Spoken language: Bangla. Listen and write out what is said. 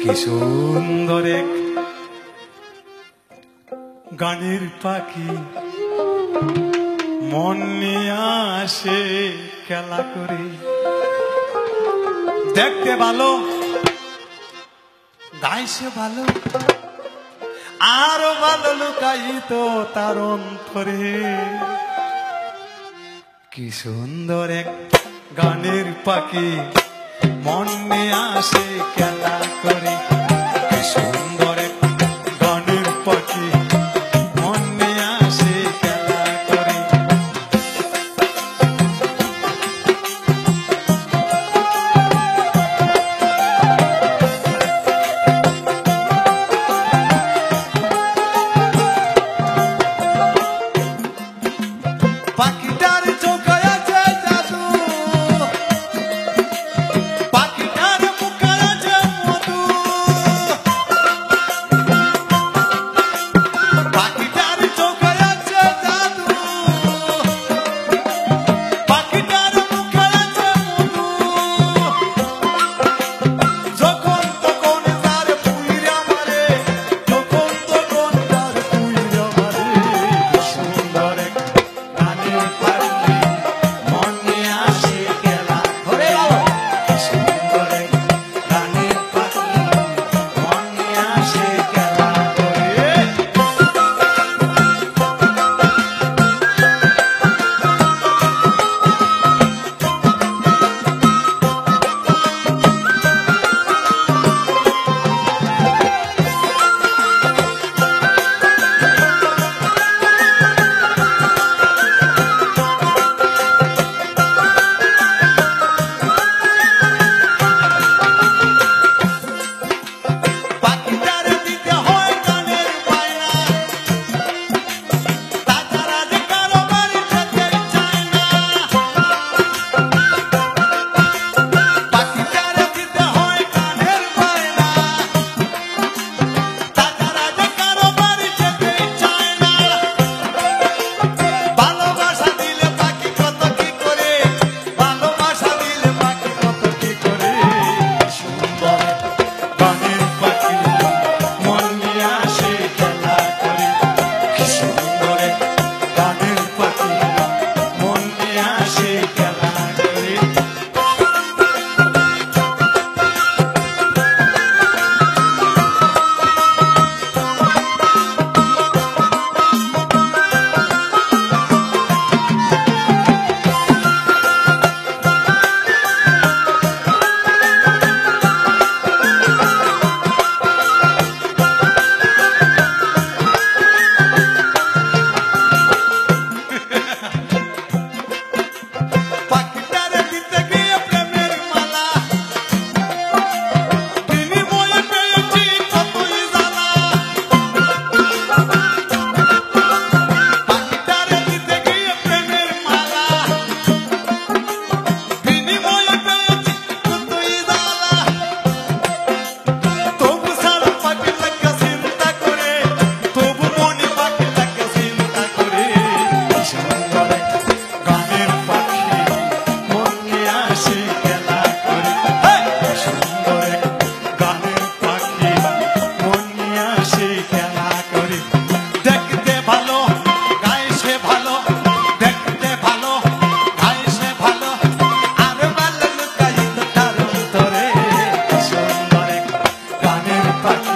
কি সুন্দর এক গানের পাখি মন নিয়ে আসে খেলা করে। দেখতে ভালো, গাইছে ভালো, আরো ভালো লুকায়িত তার অন্তরে। কি সুন্দর এক গানের পাখি মন নিয়ে আসে খেলা করে। কি সুন্দর এক গানের পাখি মন নিয়ে আসে খেলা করে। পাখিটার চোখে আছে জাদু, পাখিটার মুখে আছে মধু, পাখিটার চোখে আছে জাদু, পাখিটার মুখে আছে মধু। যখন তখন তার পুইরা মারে, যখন তখন তার পুইরা মারে। সুন্দর এক গানের পাখি মন নিয়ে আসে খেলা করে। সুন্দর এক গানের পাখি মন নিয়ে আসে খেলা করে। পাখিটারে দিতে হয় গানের বায়না, তাছাড়া যে কারো বাড়ি যেতে চায় না। পাখিটারে দিতে হয় গানের বায়না, তাছাড়া যে কারো বাড়ি যেতে চায় না। ভালোবাসা দিলে পাখি কত কি করে, ভালোবাসা দিলে পাখি কত কি করে। সুন্দর গানের পাখি মন নিয়ে আসে খেলা করে। কি সুন্দর গানের পাখি মন নিয়ে আসে খেলা করে। পাখিটারে দিতে গিয়ে প্রেমের মালা, বিনিময়ে পেয়েছি কতই জ্বালা। পাখিটারে দিতে গিয়ে প্রেমের মালা, বিনিময়ে পেয়েছি কতই জ্বালা। তবু সারা পাখি লাগে চিন্তা করে, তবু মনে পাখি লাগে চিন্তা করে। সুন্দর গানের পাখি মন নিয়ে আসে খেলা করে। সুন্দর গানের পাখি মন নিয়ে আসে খেলা করে। দেখতে ভালো, গাইছে ভালো, দেখতে ভালো, গাইছে ভালো, আর ভালো লুকায়িত তার অন্তরে। সুন্দর গানের পাখি